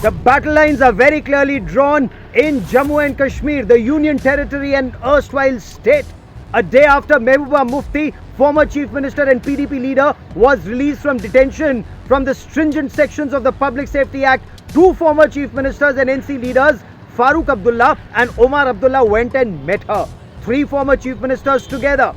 The battle lines are very clearly drawn in Jammu and Kashmir, the Union Territory and erstwhile state. A day after Mehbooba Mufti, former Chief Minister and PDP leader, was released from detention from the stringent sections of the Public Safety Act, two former Chief Ministers and NC leaders, Farooq Abdullah and Omar Abdullah, went and met her. Three former Chief Ministers together.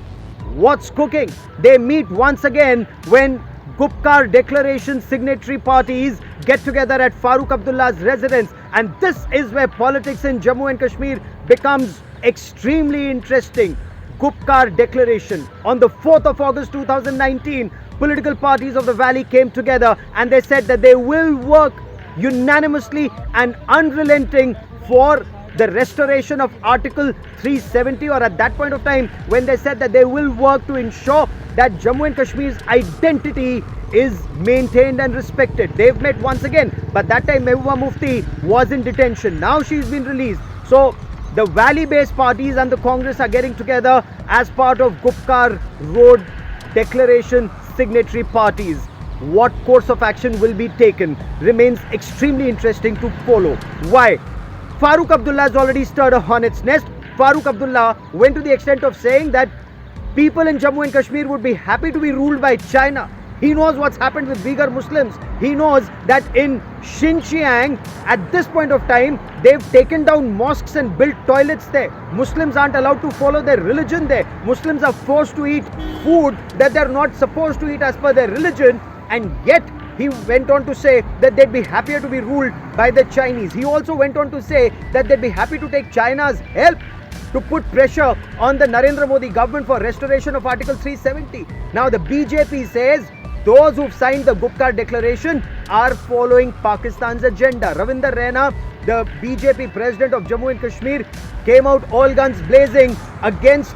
What's cooking? They meet once again when Gupkar Declaration signatory parties get together at Farooq Abdullah's residence, and this is where politics in Jammu and Kashmir becomes extremely interesting. Gupkar Declaration. On the 4th of August 2019, political parties of the valley came together and they said that they will work unanimously and unrelenting for the restoration of Article 370, or at that point of time when they said that they will work to ensure that Jammu and Kashmir's identity is maintained and respected. They've met once again, but that time Mehbooba Mufti was in detention. Now she's been released. So the valley-based parties and the Congress are getting together as part of Gupkar Road Declaration signatory parties. What course of action will be taken remains extremely interesting to follow. Why? Farooq Abdullah has already stirred a hornet's nest. Farooq Abdullah went to the extent of saying that people in Jammu and Kashmir would be happy to be ruled by China. He knows what's happened with Uyghur Muslims. He knows that in Xinjiang, at this point of time, they've taken down mosques and built toilets there. Muslims aren't allowed to follow their religion there. Muslims are forced to eat food that they're not supposed to eat as per their religion, and yet he went on to say that they'd be happier to be ruled by the Chinese. He also went on to say that they'd be happy to take China's help to put pressure on the Narendra Modi government for restoration of Article 370. Now the BJP says those who've signed the Gupkar Declaration are following Pakistan's agenda. Ravinder Raina, the BJP president of Jammu and Kashmir, came out all guns blazing against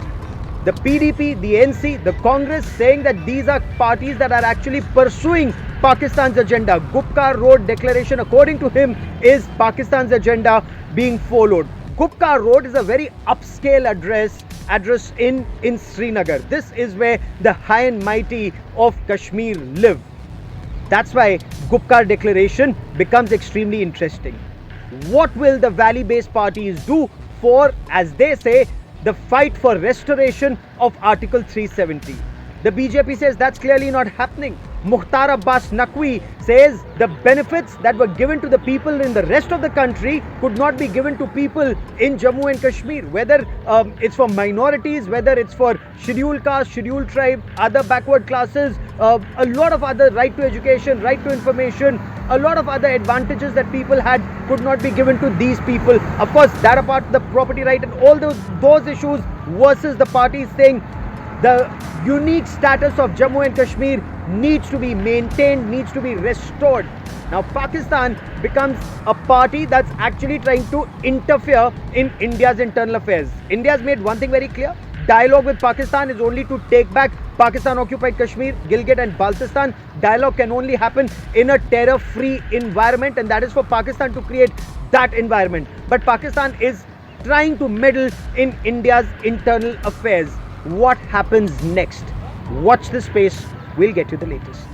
the PDP, the NC, the Congress, saying that these are parties that are actually pursuing Pakistan's agenda. Gupkar Road Declaration, according to him, is Pakistan's agenda being followed. Gupkar Road is a very upscale address in Srinagar. This is where the high and mighty of Kashmir live. That's why Gupkar Declaration becomes extremely interesting. What will the valley-based parties do for, as they say, the fight for restoration of Article 370? The BJP says that's clearly not happening. Mukhtar Abbas Naqvi says the benefits that were given to the people in the rest of the country could not be given to people in Jammu and Kashmir. Whether it's for minorities, whether it's for scheduled caste, scheduled tribe, other backward classes, a lot of other right to education, right to information, a lot of other advantages that people had could not be given to these people. Of course, that apart, the property right and all those issues versus the parties saying the unique status of Jammu and Kashmir needs to be maintained, needs to be restored. Now Pakistan becomes a party that's actually trying to interfere in India's internal affairs. India's made one thing very clear: dialogue with Pakistan is only to take back Pakistan-occupied Kashmir, Gilgit and Baltistan. Dialogue can only happen in a terror-free environment, and that is for Pakistan to create that environment. But Pakistan is trying to meddle in India's internal affairs. What happens next? Watch this space. We'll get you the latest.